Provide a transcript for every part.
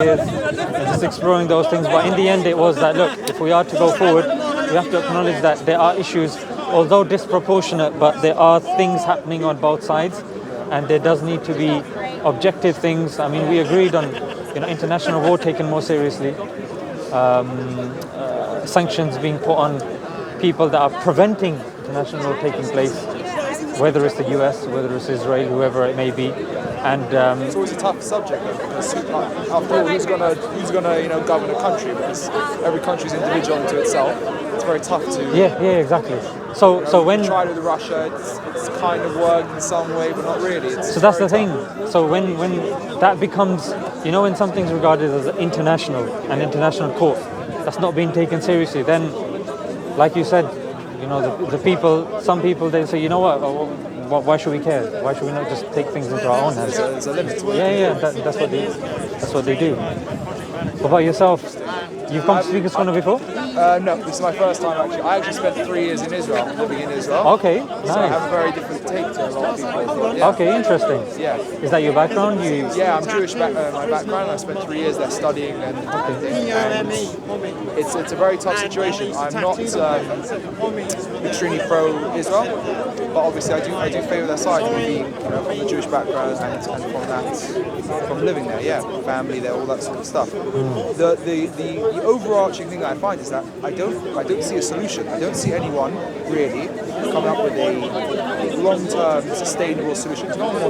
and just exploring those things. But in the end, it was that, look, if we are to go forward, we have to acknowledge that there are issues, although disproportionate, but there are things happening on both sides, and there does need to be objective things. I mean, we agreed on, international law taken more seriously, sanctions being put on people that are preventing international law taking place, whether it's the US, whether it's Israel, whoever it may be. And it's always a tough subject, though, because after all, who's gonna govern a country? Because every country is individual unto itself. It's very tough to. Yeah, exactly. So when tried with Russia, it's kind of worked in some way, but not really. So that's the thing. So when that becomes, when something's regarded as an international court, that's not being taken seriously, then, like you said, the people, some people, they say, why should we care? Why should we not just take things into our own hands? There's a limit to it. Yeah, that's what they do. What about yourself? You've come to Speaker's Corner before? No, this is my first time actually. I actually spent 3 years in Israel, living in Israel. Okay, nice. So I have a very different take to a lot of people. Yeah. Okay, interesting. Yeah. Is that your background? Yeah, I'm Jewish. My background. I spent 3 years there studying, and it's a very tough situation. I'm not extremely pro-Israel, but obviously I do favour their side, being from the Jewish background and from living there. Yeah, family there, all that sort of stuff. The overarching thing that I find is that I don't see a solution. I don't see anyone really coming up with a long-term sustainable solution. No one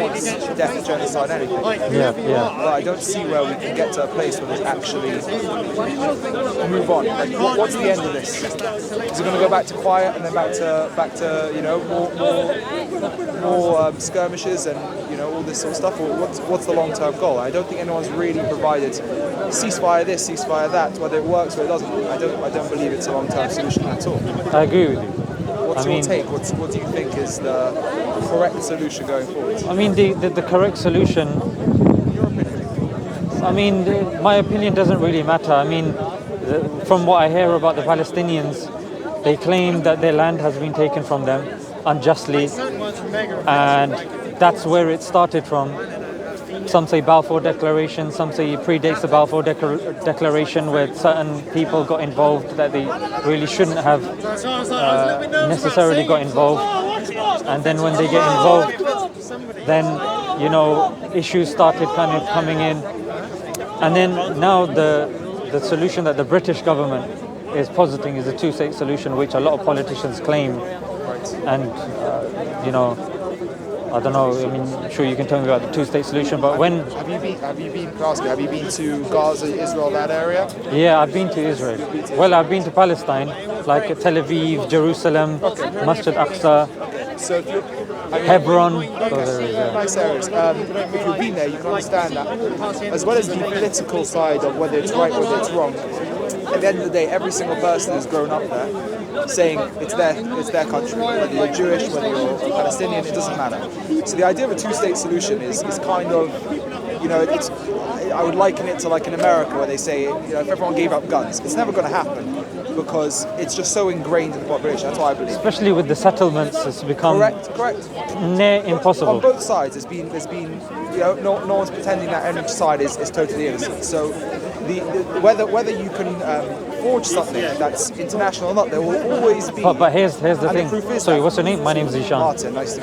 wants death, genocide, anything. Yeah. But I don't see where we can get to a place where we actually move on. Like, what's the end of this? Is it going to go back to quiet and then back to more skirmishes and all this sort of stuff? Or what's the long-term goal? I don't think anyone's really provided ceasefire this, ceasefire that. Whether it works or it doesn't, I don't believe it's a long-term solution at all. I agree with you. What's your take? What do you think is the correct solution going forward? I mean, the correct solution, my opinion doesn't really matter. I mean, from what I hear about the Palestinians, they claim that their land has been taken from them unjustly, and that's where it started from. Some say Balfour Declaration, some say it predates the Balfour Declaration, where certain people got involved that they really shouldn't have necessarily got involved. And then when they get involved, then, issues started kind of coming in. And then now the solution that the British government is positing is a two-state solution, which a lot of politicians claim. And, I don't know. I mean, I'm sure you can tell me about the two-state solution. But when have you been to Gaza, Israel, that area? Yeah, I've been to Israel. Well, I've been to Palestine, like Tel Aviv, Jerusalem, Masjid Aqsa, Hebron. Nice areas. If you've been there, you can understand that, as well as the political side of whether it's right or whether it's wrong. At the end of the day, every single person who's grown up there saying it's their country. Whether you're Jewish, whether you're Palestinian, it doesn't matter. So the idea of a two-state solution is kind of, I would liken it to like in America where they say, if everyone gave up guns, it's never going to happen because it's just so ingrained in the population. That's what I believe. Especially with the settlements, it's become correct. Near impossible. On both sides, there's been no one's pretending that any side is totally innocent. So whether you can forge something that's international or not, there will always be. But here's the thing. Sorry, what's your name? My name is Ishan.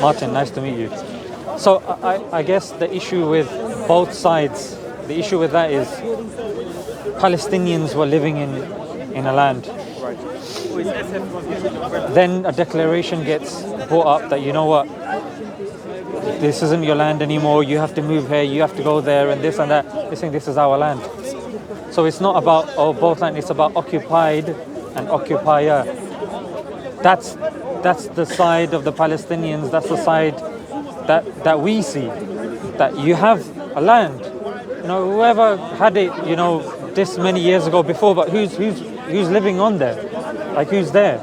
Martin, nice to meet you. So I guess the issue with both sides, the issue with that is Palestinians were living in a land. Right. Then a declaration gets brought up that, this isn't your land anymore, you have to move here, you have to go there, and this and that. They're saying this is our land. So it's not about both land, it's about occupied and occupier. That's the side of the Palestinians, that's the side that we see. That you have a land. Whoever had it, this many years ago before, but who's living on there? Like, who's there?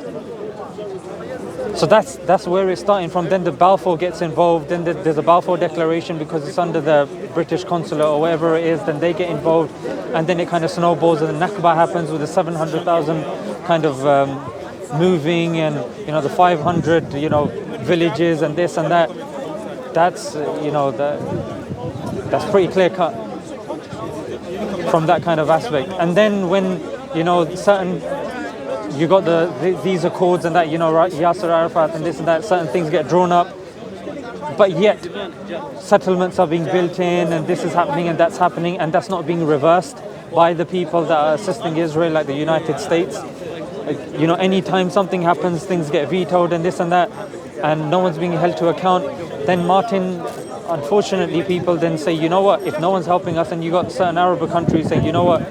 So that's where it's starting from. Then the Balfour gets involved. Then there's a Balfour Declaration because it's under the British consulate or wherever it is. Then they get involved, and then it kind of snowballs, and the Nakba happens with the 700,000 kind of moving, and the 500 villages and this and that. That's that's pretty clear cut. from that kind of aspect. And then when, you know, you got these accords and that, you know, right, Yasser Arafat and this and that, certain things get drawn up, but yet settlements are being built in and this is happening and that's not being reversed by the people that are assisting Israel, like the United States. You know, anytime something happens, things get vetoed and this and that, and no one's being held to account. Then Martin, unfortunately, people then say, you know what, if no one's helping us, and you got certain Arab countries saying, you know what,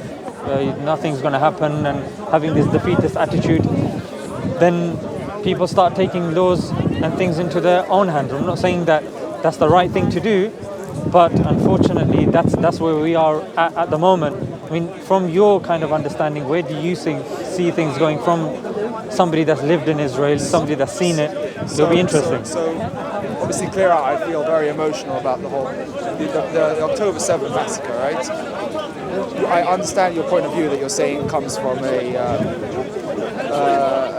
nothing's going to happen, and having this defeatist attitude, then people start taking laws and things into their own hands. I'm not saying that that's the right thing to do, but unfortunately, that's where we are at the moment. I mean, from your kind of understanding, where do you see things going from somebody that's lived in Israel, somebody that's seen it? It'll be interesting. So obviously, clear out, I feel very emotional about the whole the October 7th massacre, right? I understand your point of view that you're saying comes from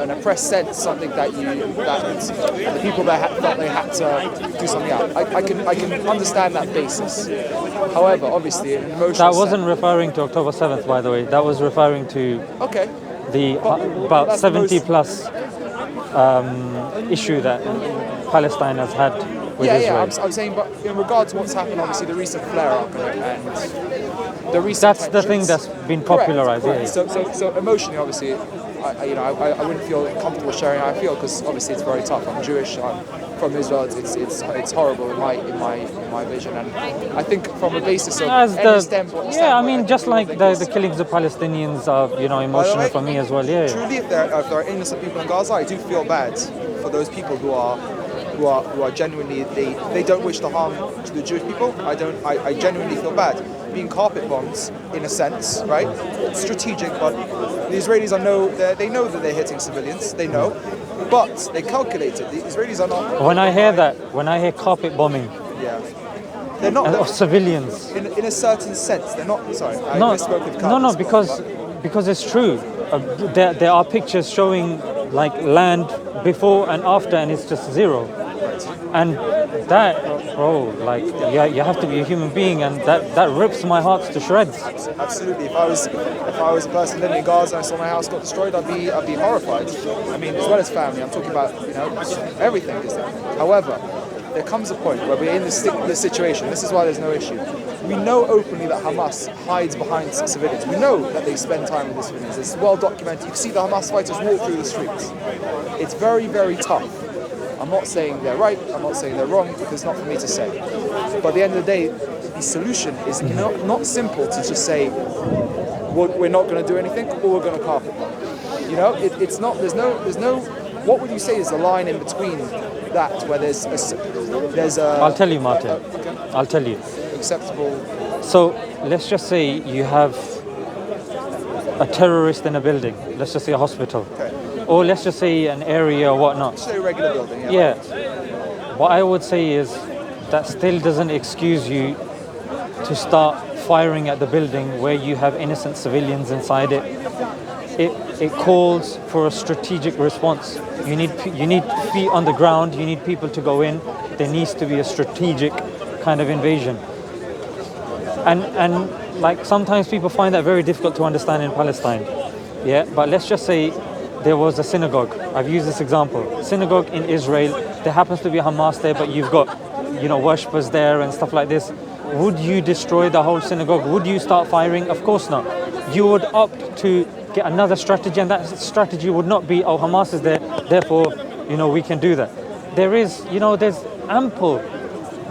an oppressed sense, something that the people there felt they had to do something out. I can understand that basis. However, obviously, in an emotional that wasn't referring to October 7th, by the way. That was referring to the about 70 plus issue that Palestine has had with Israel. Yeah, I'm saying, but in regard to what's happened, obviously the recent flare-up and the recent that's the thing that's been popularized. Correct. Yeah. So emotionally, obviously, I wouldn't feel comfortable sharing how I feel because obviously it's very tough. I'm Jewish. I'm from Israel. It's horrible in my vision, and I think from a basis of I mean, just like the killings of Palestinians are, you know, emotional for me as well. Yeah. Truly, if there are innocent people in Gaza, I do feel bad for those people who are genuinely they don't wish to harm to the Jewish people. I genuinely feel bad. Being carpet bombs, in a sense, right? It's strategic, but the Israelis they know that they're hitting civilians. They know, but they calculate it. The Israelis are not. When I hear carpet bombing, they're not. Of civilians. In a certain sense, they're not. Sorry, I misspoke with carpet. Because it's true. There are pictures showing like land before and after, and it's just zero. And that, like, you have to be a human being, and that rips my heart to shreds. Absolutely. If I was a person living in Gaza and I saw my house got destroyed, I'd be horrified. I mean, as well as family, I'm talking about, you know, everything is there. However, there comes a point where we're in this situation. This is why there's no issue. We know openly that Hamas hides behind civilians. We know that they spend time with the civilians. It's well documented. You can see the Hamas fighters walk through the streets. It's very, very tough. I'm not saying they're right, I'm not saying they're wrong, because it's not for me to say. But at the end of the day, the solution is not simple to just say, we're not going to do anything, or we're going to carpet bomb. You know, it's not, there's no, what would you say is the line in between that, where there's a... I'll tell you, Martin. I'll tell you. Acceptable. So, let's just say you have a terrorist in a building. Let's just say a hospital. Okay. Or let's just say an area or whatnot. Just say a regular building, yeah. What I would say is that still doesn't excuse you to start firing at the building where you have innocent civilians inside it. It calls for a strategic response. You need feet on the ground. You need people to go in. There needs to be a strategic kind of invasion. And like sometimes people find that very difficult to understand in Palestine. Yeah, but let's just say there was a synagogue. I've used this example. Synagogue in Israel. There happens to be a Hamas there, but you've got, you know, worshippers there and stuff like this. Would you destroy the whole synagogue? Would you start firing? Of course not. You would opt to get another strategy, and that strategy would not be, oh, Hamas is there, therefore, you know, we can do that. There's ample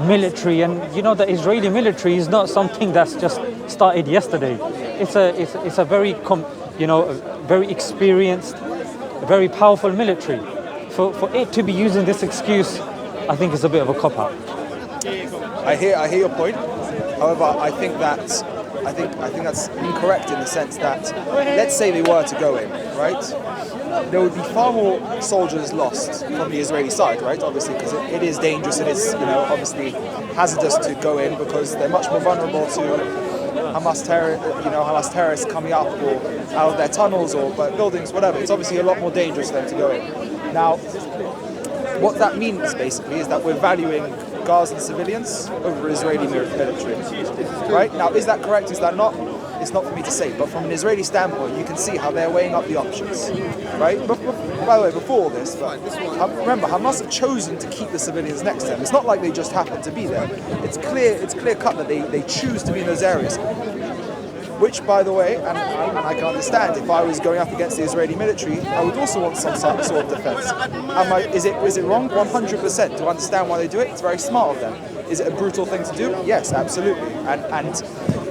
military, and you know, the Israeli military is not something that's just started yesterday. It's a very very experienced, very powerful military. For it to be using this excuse, I think it's a bit of a cop-out. I hear your point. However, I think that's incorrect in the sense that, let's say they were to go in, right? There would be far more soldiers lost from the Israeli side, right? Obviously, because it is dangerous. It is, obviously hazardous to go in because they're much more vulnerable to Hamas terrorists coming up or out of their tunnels or buildings, whatever. It's obviously a lot more dangerous for them to go in. Now, what that means basically is that we're valuing Gazan civilians over Israeli military. Right? Now, is that correct? Is that not? it's not for me to say, but from an Israeli standpoint, you can see how they're weighing up the options, right? By the way, before all this, but remember, Hamas have chosen to keep the civilians next to them. It's not like they just happen to be there. It's clear cut that they choose to be in those areas. Which, by the way, and I can understand, if I was going up against the Israeli military, I would also want some sort of defense. Is it wrong? 100% to understand why they do it. It's very smart of them. Is it a brutal thing to do? Yes, absolutely. And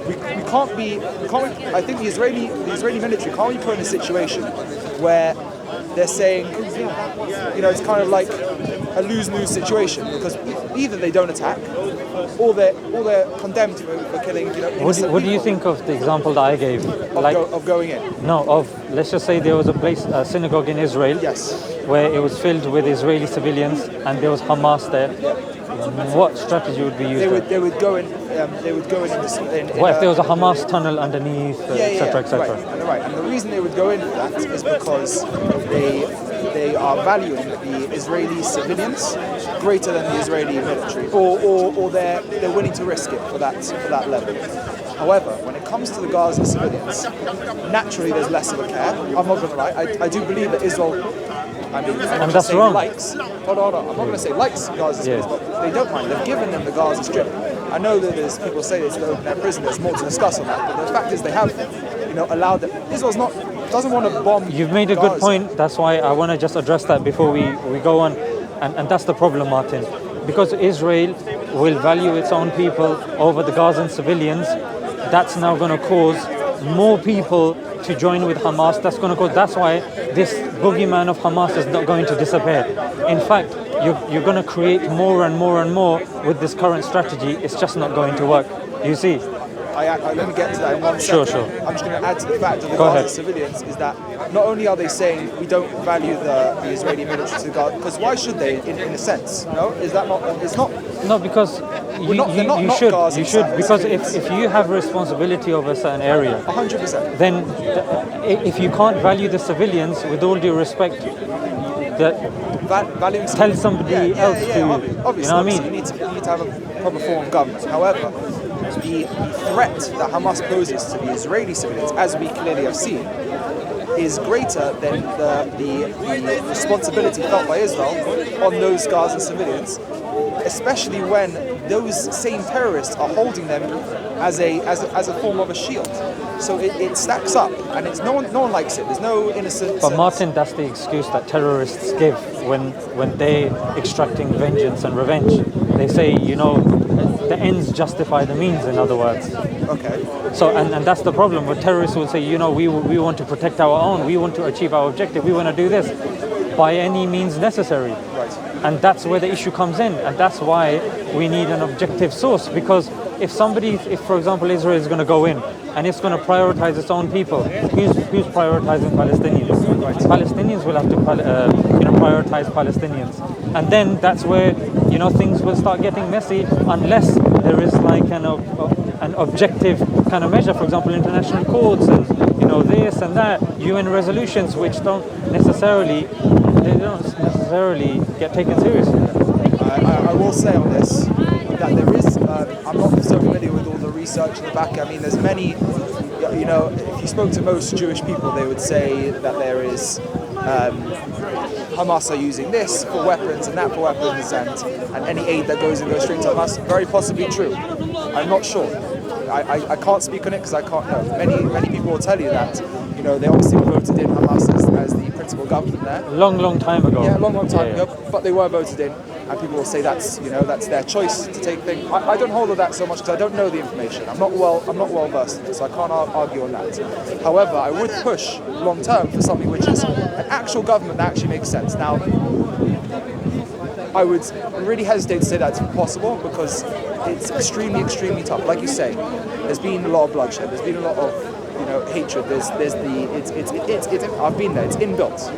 we can't be. I think the Israeli military can't be put in a situation where they're saying, it's kind of like a lose-lose situation, because either they don't attack, or they're condemned for killing. What do you think of the example that I gave? Of going in? No, let's just say there was a synagogue in Israel. Yes. Where it was filled with Israeli civilians, and there was Hamas there. What strategy would be used? They would go in. What if there was a Hamas tunnel underneath, etc., etc.? Right. And the reason they would go in for that is because they are valuing the Israeli civilians greater than the Israeli military, or they're willing to risk it for that level. However, when it comes to the Gaza civilians, naturally there's less of a care. I'm not going to lie. I do believe that Israel. And that's wrong. Hold on. I'm not going to say likes Gaza Strip, but they don't mind. They've given them the Gaza Strip. I know that there's people say it's to open their prison. There's more to discuss on that. But the fact is, they have, allowed them. Israel's doesn't want to bomb. You've made a good point. That's why I want to just address that before we go on. And that's the problem, Martin. Because Israel will value its own people over the Gazan civilians, that's now going to cause more people to join with Hamas. That's why this boogeyman of Hamas is not going to disappear. In fact, you're going to create more and more and more with this current strategy. It's just not going to work. You see? Let me get to that in 1 second. Sure. I'm just going to add to the fact of the Gaza civilians is that not only are they saying we don't value the Israeli military to Gaza, because why should they, in a sense? No, is that not? It's not. No, because you should because if you have responsibility over a certain area, 100%, then if you can't value the civilians, with all due respect, tell somebody else to. Obviously, you know what I mean? You need to have a proper form of government. However, the threat that Hamas poses to the Israeli civilians, as we clearly have seen, is greater than the responsibility felt by Israel on those Gaza civilians, especially when those same terrorists are holding them as a form of a shield. So it stacks up, and it's no one likes it. There's no innocent. But Martin, that's the excuse that terrorists give when they extracting vengeance and revenge. They say, the ends justify the means, in other words. Okay. So, and that's the problem. Where terrorists will say, we want to protect our own, we want to achieve our objective, we want to do this by any means necessary. Right. And that's where the issue comes in, and that's why we need an objective source. Because if for example, Israel is going to go in and it's going to prioritize its own people, who's prioritizing Palestinians? Right. Palestinians will have to prioritize Palestinians, and then that's where things will start getting messy unless there is like an objective kind of measure. For example, international courts and this and that, UN resolutions, which don't necessarily get taken seriously. I will say on this that there is. I'm not so familiar with all the research in the back. I mean, there's many. If you spoke to most Jewish people, they would say that there is. Hamas are using this for weapons and that for weapons, and any aid that goes straight to Hamas. Very possibly true. I'm not sure. I can't speak on it because I can't know. Many people will tell you that they obviously voted in Hamas as the principal government there. Long time ago. Yeah, long time ago. But they were voted in, and people will say that's their choice to take things. I don't hold of that so much because I don't know the information. I'm not well versed in it, so I can't argue on that. However, I would push long term for something which is an actual government that actually makes sense. Now, I would really hesitate to say that's impossible because it's extremely tough. Like you say, there's been a lot of bloodshed. There's been a lot of hatred. I've been there. It's inbuilt.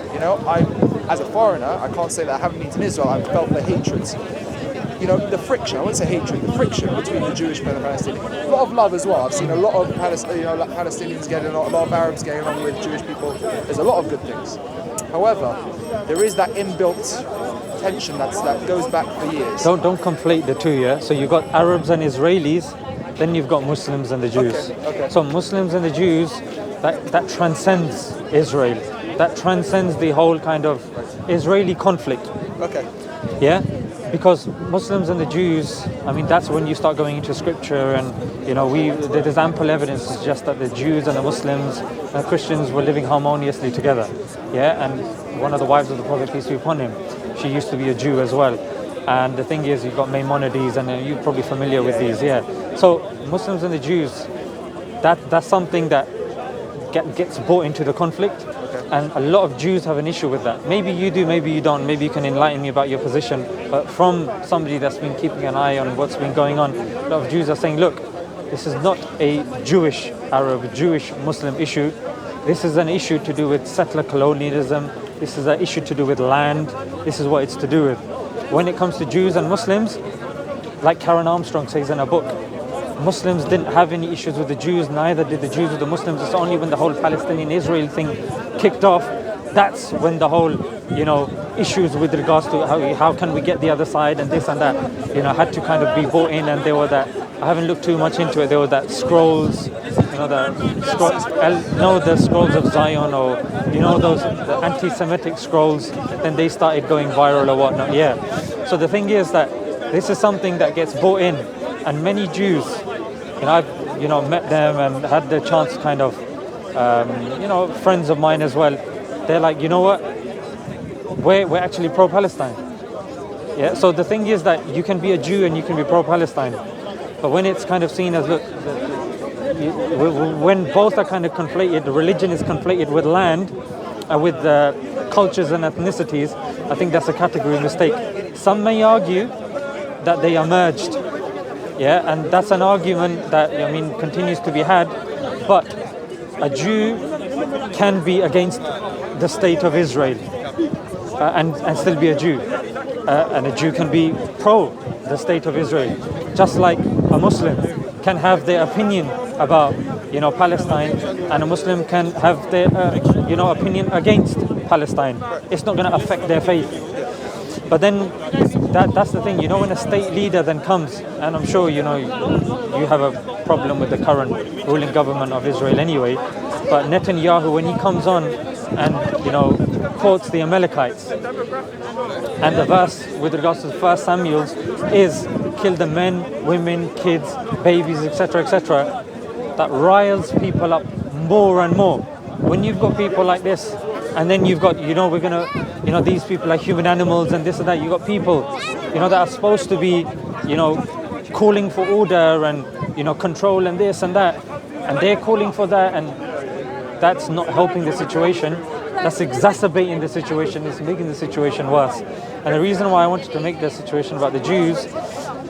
As a foreigner, I can't say that I haven't been to Israel. I've felt the hatred. The friction. I wouldn't say hatred. The friction between the Jewish and the Palestinians. A lot of love as well. I've seen a lot of Palestinians getting along, a lot of Arabs getting along with Jewish people. There's a lot of good things. However, there is that inbuilt tension that goes back for years. Don't conflate the two, yeah? So you got Arabs and Israelis Then you've got Muslims and the Jews. Okay. So Muslims and the Jews, that transcends Israel. That transcends the whole kind of Israeli conflict. Okay. Yeah, because Muslims and the Jews, I mean, that's when you start going into scripture, and there's ample evidence to suggest that the Jews and the Muslims and the Christians were living harmoniously together. Yeah, and one of the wives of the Prophet, peace be upon him, she used to be a Jew as well. And the thing is, you've got Maimonides, and you're probably familiar with these. Yeah. So Muslims and the Jews, that's something that gets brought into the conflict. And a lot of Jews have an issue with that. Maybe you do, maybe you don't. Maybe you can enlighten me about your position. But from somebody that's been keeping an eye on what's been going on, a lot of Jews are saying, look, this is not a Jewish Arab, Jewish Muslim issue. This is an issue to do with settler colonialism. This is an issue to do with land. This is what it's to do with. When it comes to Jews and Muslims, like Karen Armstrong says in her book, Muslims didn't have any issues with the Jews, neither did the Jews with the Muslims. It's only when the whole Palestinian-Israel thing kicked off, that's when the whole, issues with regards to how can we get the other side and this and that, had to kind of be brought in. And there were that, I haven't looked too much into it, there were that scrolls, the scrolls of Zion, or, those the anti-Semitic scrolls, then they started going viral or whatnot. Yeah. So the thing is that this is something that gets brought in, and many Jews, I've met them and had the chance kind of, friends of mine as well. They're like, you know what? We're actually pro-Palestine. Yeah. So the thing is that you can be a Jew and you can be pro-Palestine, but when it's kind of seen as, look, when both are kind of conflated, religion is conflated with land, with cultures and ethnicities, I think that's a category mistake. Some may argue that they are merged. Yeah, and that's an argument that, continues to be had. But a Jew can be against the state of Israel and still be a Jew. And a Jew can be pro the state of Israel. Just like a Muslim can have their opinion about, Palestine, and a Muslim can have their, opinion against Palestine. It's not going to affect their faith. But then that's the thing, when a state leader then comes, and I'm sure you have a problem with the current ruling government of Israel anyway, but Netanyahu, when he comes on and quotes the Amalekites, and the verse with regards to 1 Samuel is kill the men, women, kids, babies, etc., etc., that riles people up more and more. When you've got people like this, and then you've got, we're gonna, these people are human animals and this and that. You've got people, that are supposed to be, calling for order and, control and this and that. And they're calling for that, and that's not helping the situation. That's exacerbating the situation. It's making the situation worse. And the reason why I wanted to make the situation about the Jews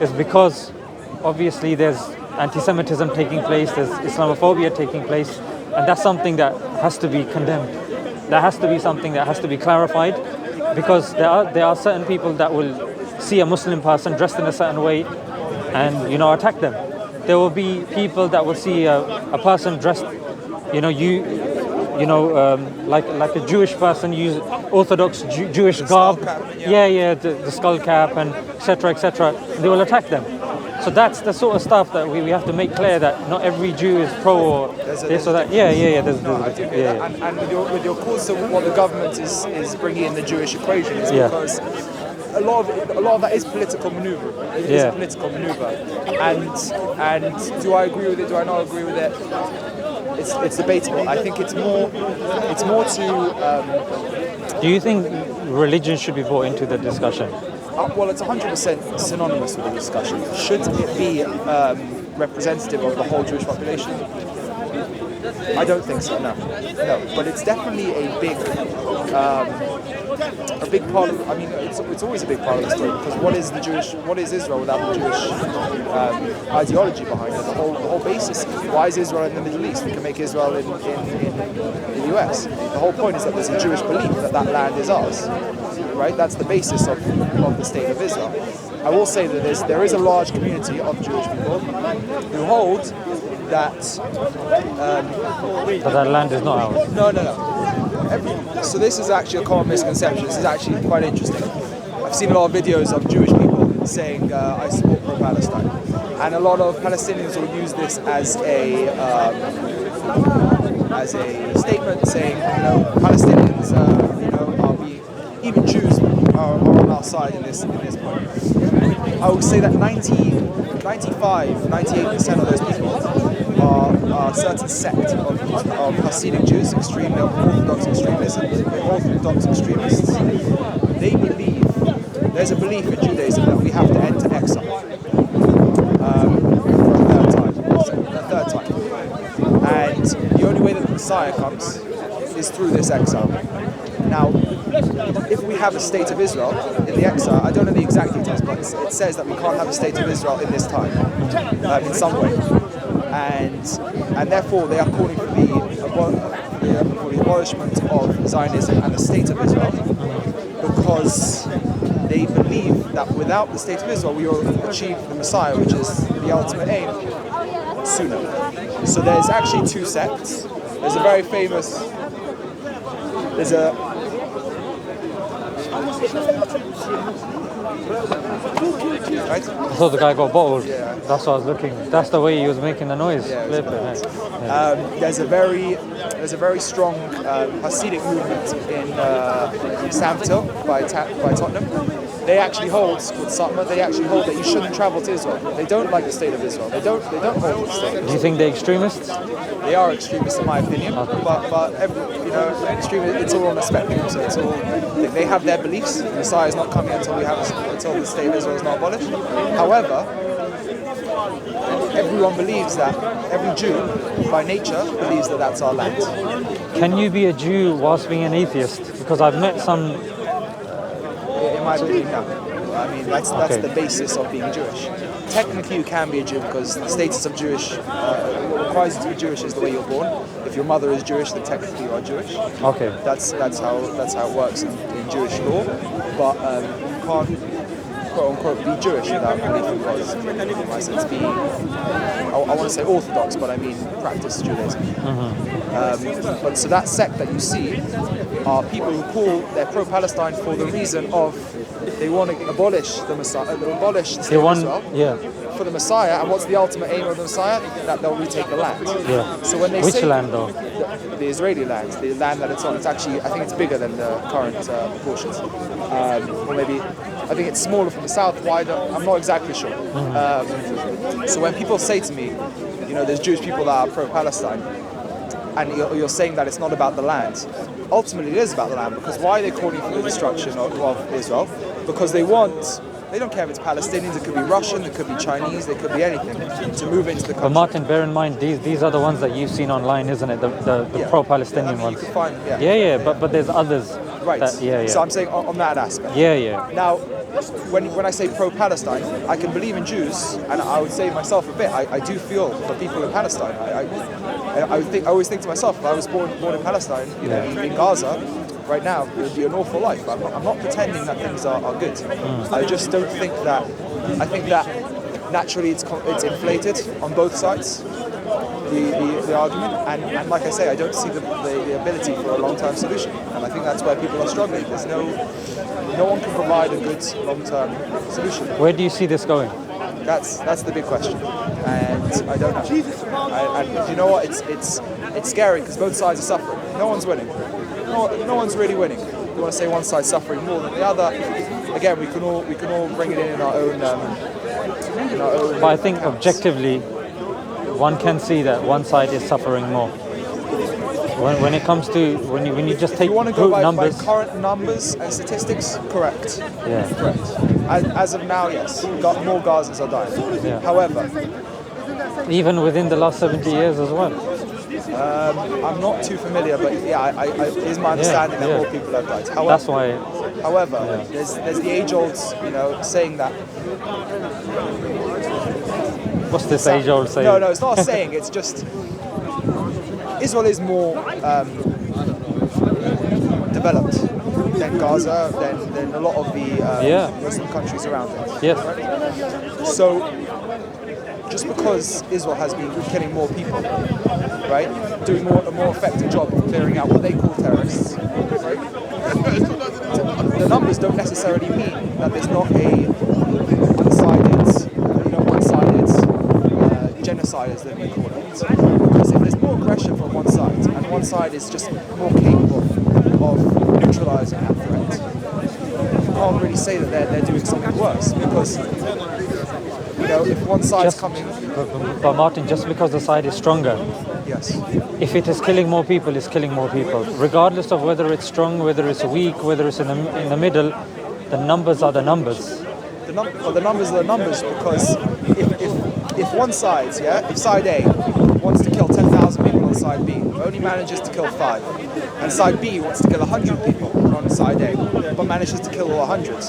is because obviously there's anti-Semitism taking place, there's Islamophobia taking place, and that's something that has to be condemned. There has to be something that has to be clarified, because there are certain people that will see a Muslim person dressed in a certain way and attack them. There will be people that will see a person dressed, like a Jewish person use Orthodox Jewish garb, the skull cap and etc., etc. They will attack them. So that's the sort of stuff that we have to make clear, that not every Jew is pro or this or that. And with your cause to what the government is bringing in the Jewish equation is because a lot of that is political maneuver. It is a political maneuver. And do I agree with it? Do I not agree with it? It's debatable. I think it's more to. Do you think religion should be brought into the discussion? Well, it's 100% synonymous with the discussion. Should it be representative of the whole Jewish population? I don't think so. No. But it's definitely a big part of. It's always a big part of the story, because what is Israel without the Jewish ideology behind it? The whole basis. Why is Israel in the Middle East? We can make Israel in the US. The whole point is that there's a Jewish belief that land is ours. Right, that's the basis of the state of Israel. I will say that there is a large community of Jewish people who hold that that land is not ours. No. So this is actually a common misconception. This is actually quite interesting. I've seen a lot of videos of Jewish people saying, I support pro-Palestine. and a lot of Palestinians will use this as a statement saying, Palestinians, are being, even Jews are on our side in this point. I would say that 98% of those people are a certain sect of Hasidic Jews, extreme Orthodox extremists. They believe, there's a belief in Judaism that we have to enter exile for a third time. And the only way that the Messiah comes is through this exile. Now, if we have a state of Israel in the exile, I don't know the exact details, but it says that we can't have a state of Israel in this time, in some way. And therefore they are calling for the abolishment of Zionism and the state of Israel, because they believe that without the state of Israel we will achieve the Messiah, which is the ultimate aim, sooner. So there's actually two sects. There's a very famous, right? I thought the guy got bottled. Yeah. That's what I was looking. That's the way he was making the noise. Yeah, Flipping, there's a very strong Hasidic movement in Sandhill by Tottenham. They actually hold, with Satmar, they actually hold that you shouldn't travel to Israel. They don't like the state of Israel. They don't hold the state of Israel. Do you think they're extremists? They are extremists in my opinion, but extremists, it's all on a spectrum. So it's all, they have their beliefs. The Messiah is not coming until the state of Israel is not abolished. However, everyone believes that, every Jew by nature believes that that's our land. Can you be a Jew whilst being an atheist? Because I've met some. In my opinion, no. I mean, that's the basis of being Jewish. Technically, you can be a Jew because the status of Jewish, what requires you to be Jewish is the way you're born. If your mother is Jewish, then technically you are Jewish. Okay. That's how it works in Jewish law. But you can't, quote unquote, be Jewish without belief in God. In my sense, I want to say Orthodox, but I mean practice Judaism. But so that sect that you see are people who call they're pro-Palestine for the reason of they want to abolish the Messiah, abolish the state of Israel for the Messiah. And what's the ultimate aim of the Messiah? That they'll retake the land. Yeah. So when they Which say land though? the Israeli land, the land that it's on, it's actually, I think it's bigger than the current proportions, or maybe I think it's smaller from the south. Wider, I'm not exactly sure. So when people say to me, there's Jewish people that are pro-Palestine, and you're saying that it's not about the land. Ultimately, it is about the land, because why are they calling for the destruction of Israel? Because they don't care if it's Palestinians, it could be Russian, it could be Chinese, it could be anything, to move into the country. But Martin, bear in mind, these are the ones that you've seen online, isn't it? The pro-Palestinian ones. You could find, but there's others. Right. That, So I'm saying on that aspect. Yeah. Now, when I say pro-Palestine, I can believe in Jews, and I would say myself a bit. I do feel for people in Palestine. I always think to myself, if I was born in Palestine, in Gaza, right now, it would be an awful life. I'm not pretending that things are good. I just don't think that. I think that naturally it's inflated on both sides. The argument, and like I say, I don't see the ability for a long-term solution, and I think that's where people are struggling. There's no one can provide a good long-term solution. Where do you see this going? That's the big question, and I don't know. And you know what? It's scary because both sides are suffering. No one's winning. No one's really winning. You want to say one side's suffering more than the other? Again, we can all bring it in our own. But I think objectively, one can see that one side is suffering more. When it comes to when you just take if you want to go by numbers, current numbers and statistics, correct. Yeah. Correct. As of now, yes, more Gazans are dying. Yeah. However, even within the last 70 years as well. I'm not too familiar, but it is my understanding that more people have died. However, that's why. However, there's the age-old, saying that. What's this age-old saying? No, it's not a saying. It's just Israel is more developed than Gaza, than a lot of the Muslim countries around it. Yes. Right? So, just because Israel has been killing more people, right, doing a more effective job of clearing out what they call terrorists, right, the numbers don't necessarily mean that there's not a one-sided genociders, let me call it. Because if there's more aggression from one side, and one side is just more capable of neutralizing that threat, you can't really say that they're doing something worse, because if one side's coming... But Martin, just because the side is stronger, yes, if it is killing more people, it's killing more people. Regardless of whether it's strong, whether it's weak, whether it's in the middle, the numbers are the numbers. The numbers are the numbers, because if one side, if side A wants to kill 10,000 people on side B, only manages to kill 5, and side B wants to kill 100 people on side A, but manages to kill all 100,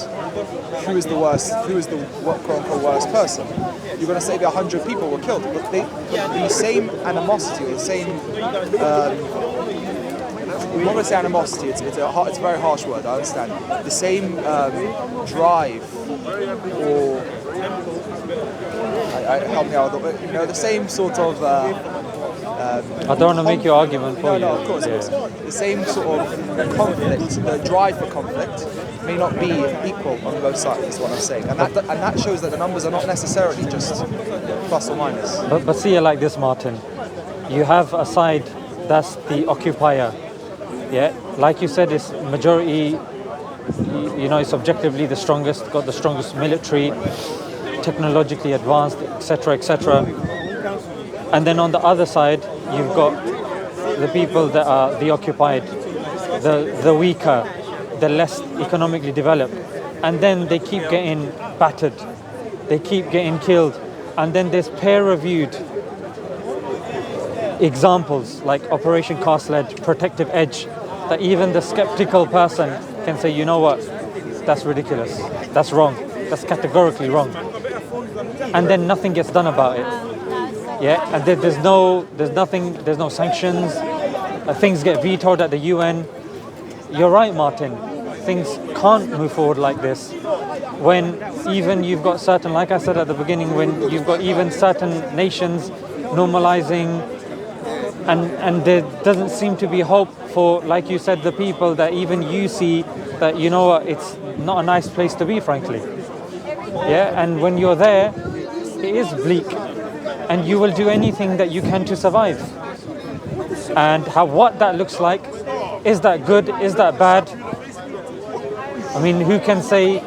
who is the worst? Who is the quote-unquote worst person? You're going to say the 100 people were killed, but the same animosity, the same... we want to say animosity, it's a very harsh word, I understand. The same drive, or help me out, the same sort of... I don't want to make your argument for you. No, of course. The same sort of conflict, the drive for conflict, may not be equal on both sides, is what I'm saying. And that shows that the numbers are not necessarily just plus or minus. But see it like this, Martin. You have a side that's the occupier. Yeah, like you said, it's majority, it's objectively the strongest, got the strongest military, technologically advanced, etc., etc. And then on the other side, you've got the people that are the occupied, the weaker, the less economically developed. And then they keep getting battered, they keep getting killed. And then there's peer-reviewed examples like Operation Cast Lead, Protective Edge, that even the skeptical person can say, you know what, that's ridiculous, that's wrong, that's categorically wrong. And then nothing gets done about it. Yeah, and there's no sanctions, things get vetoed at the UN. You're right, Martin, things can't move forward like this. When even you've got certain, like I said at the beginning, when you've got even certain nations normalizing, and there doesn't seem to be hope for, like you said, the people that even you see that, you know what, it's not a nice place to be, frankly. Yeah, and when you're there, it is bleak, and you will do anything that you can to survive. And what that looks like, is that good, is that bad? I mean, who can say,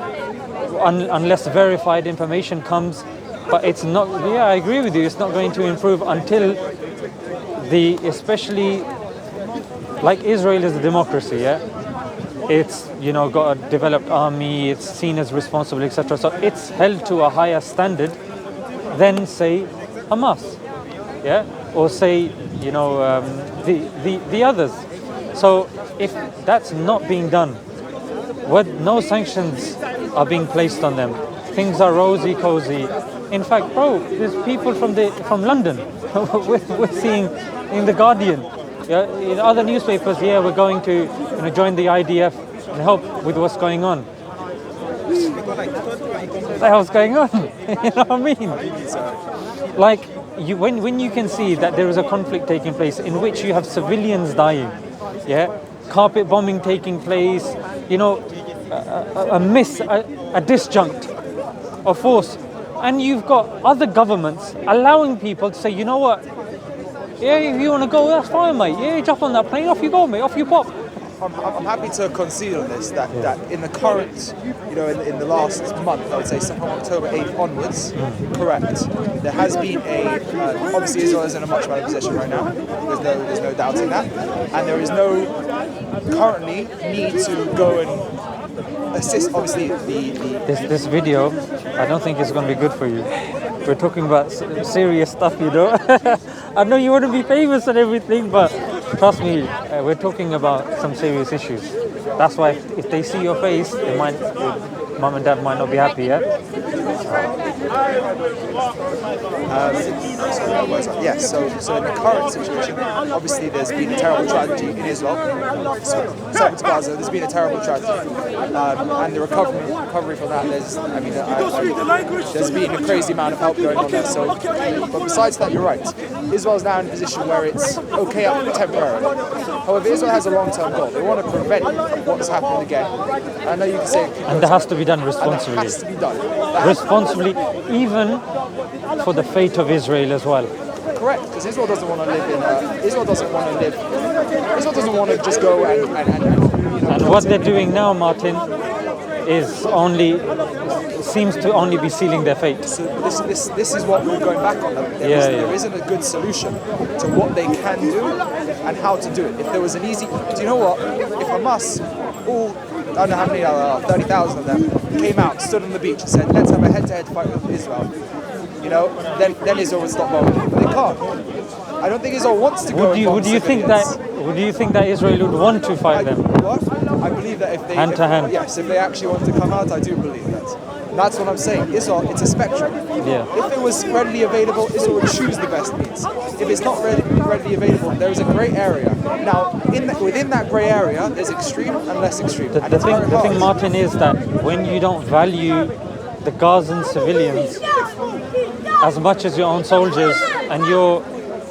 unless verified information comes, but it's not, yeah, I agree with you, it's not going to improve until especially, like Israel is a democracy, yeah? It's, got a developed army, it's seen as responsible, etc. So it's held to a higher standard than, say, Hamas, yeah? Or say, the others. So if that's not being done, no sanctions are being placed on them, things are rosy cozy. In fact, bro, there's people from London we're seeing in the Guardian, yeah, in other newspapers. Yeah, we're going to join the IDF and help with what's going on. What the hell's going on? You know what I mean? Like, when you can see that there is a conflict taking place in which you have civilians dying, yeah, carpet bombing taking place, a disjunct of force, and you've got other governments allowing people to say, you know what, yeah, if you want to go, that's fine, mate. Yeah, jump on that plane, off you go, mate, off you pop. I'm happy to concede on this, that in the current, in the last month, I would say from October 8th onwards, correct, there has been obviously Israel is in a much better position right now, there's no doubting that, and there is no currently need to go and assist, obviously, This video, I don't think it's going to be good for you. We're talking about serious stuff, I know you want to be famous and everything, but trust me, we're talking about some serious issues. That's why if they see your face, mom and dad might not be happy, yeah? Yes, so in the current situation, obviously there's been a terrible tragedy in Israel, same to Gaza, there's been a terrible tragedy, and the recovery from that, there's been a crazy amount of help going on there, but besides that, you're right, Israel's now in a position where it's okay up temporarily. However, Israel has a long-term goal. They want to prevent what's happened again. I know you can say... And that has to be done responsibly. That has to be done. Responsibly, even for the fate of Israel as well. Correct, because Israel doesn't want to live in. Israel doesn't want to live. Israel doesn't want to just go and what they're doing now, Martin, is seems to only be sealing their fate. So this is what we're going back on. There isn't a good solution to what they can do and how to do it. If there was an easy, do you know what? If Hamas, I don't know how many, 30,000 of them, came out, stood on the beach and said, let's have a head-to-head fight with Israel, then Israel would stop bombing. But they can't. I don't think Israel wants to go. Would you think that Israel would want to fight them? What? I believe that if they hand to hand. Yes, if they actually want to come out, I do believe that. And that's what I'm saying. Israel, it's a spectrum. Yeah. If it was readily available, Israel would choose the best means. If it's not readily available, there is a grey area. Now, within that grey area, there's extreme and less extreme. The thing, Martin, is that when you don't value the Gazan civilians as much as your own soldiers, and you're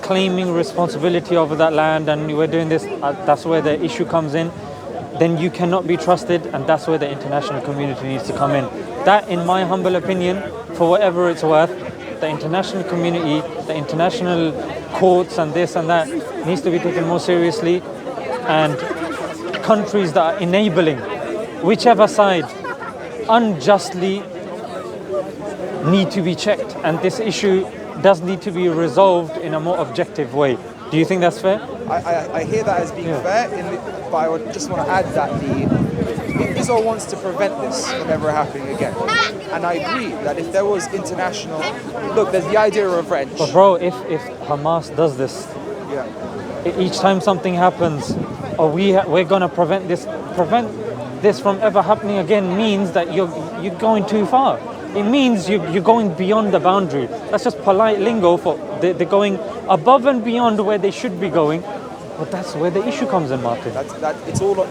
claiming responsibility over that land, and we're doing this, that's where the issue comes in, then you cannot be trusted, and that's where the international community needs to come in. That, in my humble opinion, for whatever it's worth, the international community, the international courts and this and that needs to be taken more seriously, and countries that are enabling whichever side unjustly need to be checked, and this issue does need to be resolved in a more objective way. Do you think that's fair? I hear that as being fair, but I would just want to add that if Israel wants to prevent this from ever happening again, and I agree that if there was international, look, there's the idea of revenge. But bro, if Hamas does this, each time something happens, or we're gonna prevent this from ever happening again, means that you're going too far. It means you're going beyond the boundary. That's just polite lingo for they're going above and beyond where they should be going. But that's where the issue comes in, Martin. It's all on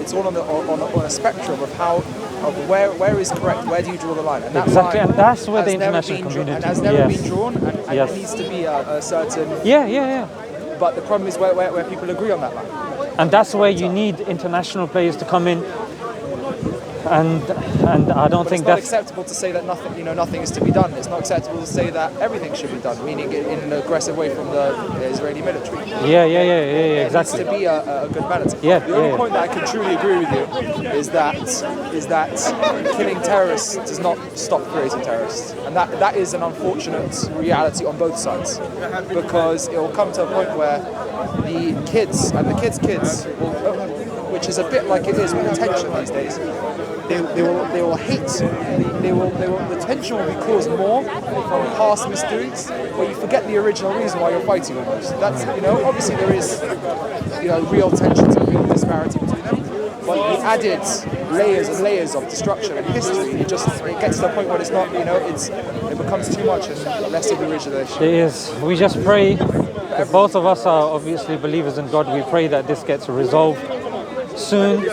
a spectrum of where is correct. Where do you draw the line? And that exactly, line and that's where the international community has never been drawn, and there needs to be a certain. Yeah. But the problem is where people agree on that line. And that's where you need international players to come in. And I don't think that's acceptable to say that nothing is to be done. It's not acceptable to say that everything should be done, meaning in an aggressive way from the Israeli military. Yeah, exactly. It needs to be a good balance. The only point that I can truly agree with you is that killing terrorists does not stop creating terrorists, and that is an unfortunate reality on both sides, because it will come to a point where the kids and the kids' will, which is a bit like it is with the tension these days. They will hate. The tension will be caused more from past misdoings, where you forget the original reason why you're fighting almost. That's obviously there is real tensions and real disparity between them, but the added layers and layers of destruction and history, it gets to the point where it's not it becomes too much and less of the original issue. It is. We just pray. Both of us are obviously believers in God. We pray that this gets resolved soon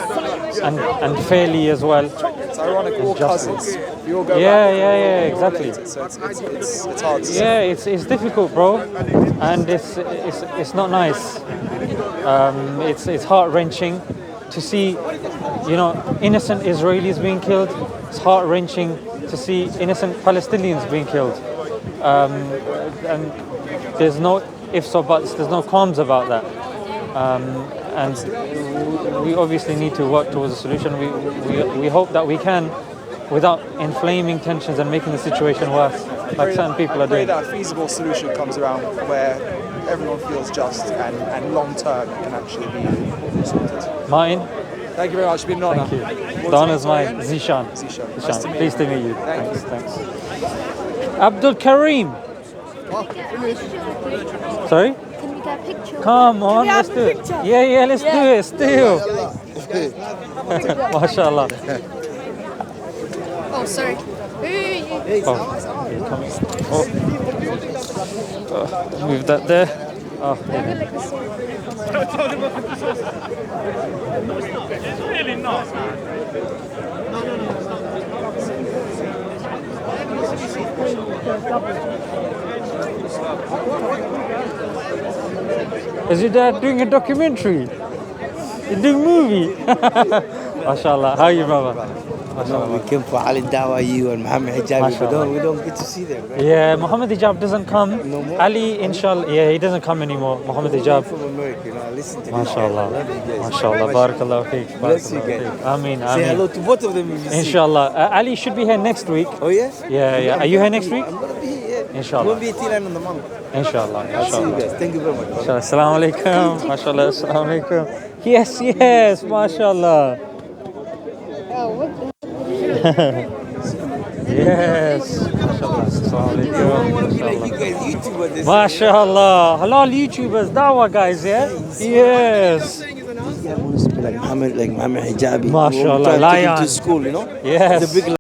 and fairly as well. It's ironic, all cousins. You all go back. Exactly. So it's hard to say. It's difficult, bro, and it's not nice. It's heart-wrenching to see, innocent Israelis being killed. It's heart-wrenching to see innocent Palestinians being killed. And there's no ifs or buts. There's no qualms about that. And we obviously need to work towards a solution. We hope that we can, without inflaming tensions and making the situation worse, like certain people are doing. I pray that a feasible solution comes around where everyone feels just and long term can actually be sorted. Martin, thank you very much. It's been an honor. Thank you. The honor is mine. Zishan. Nice to meet Pleased to meet you. Thanks. Abdul Karim. Sorry? Get a picture. Come on, let's do it. Yeah, let's do it. Still. MashaAllah. Oh, sorry. Move that there. Oh, yeah. It's really not. Is your dad doing a documentary? You're doing a movie? MashaAllah. How are you, brother? We came for Ali Dawa, you and Muhammad Hijabi, but we don't get to see them, right? Yeah, Muhammad Hijab doesn't come. No more? Ali, inshallah, yeah, he doesn't come anymore. Muhammad Hijab. From America, I listen to MashaAllah. Love you guys. MashaAllah. Barakallahu feek. Bless you Barakallahu guys. feek. Ameen. Say hello to both of them if you see. Inshallah. Ali should be here next week. Oh, yeah? Yeah. Are you here next week? I'm going to be here. Inshallah. I'm going to be here till end of the month. Inshallah. I'll see you guys. Thank you very much. Inshallah. Assalamu alaikum. MashaAllah. Assalamu alaikum. Yes. MashaAllah. Yes. MashaAllah. Assalamu I want to be like alaikum. you guys, YouTubers. They say, MashaAllah. Halal YouTubers, dawah guys, yeah? Yes. yeah, I want to be like Muhammad Hijabi. MashaAllah, Lion. lion. To school, you know? Yes. The big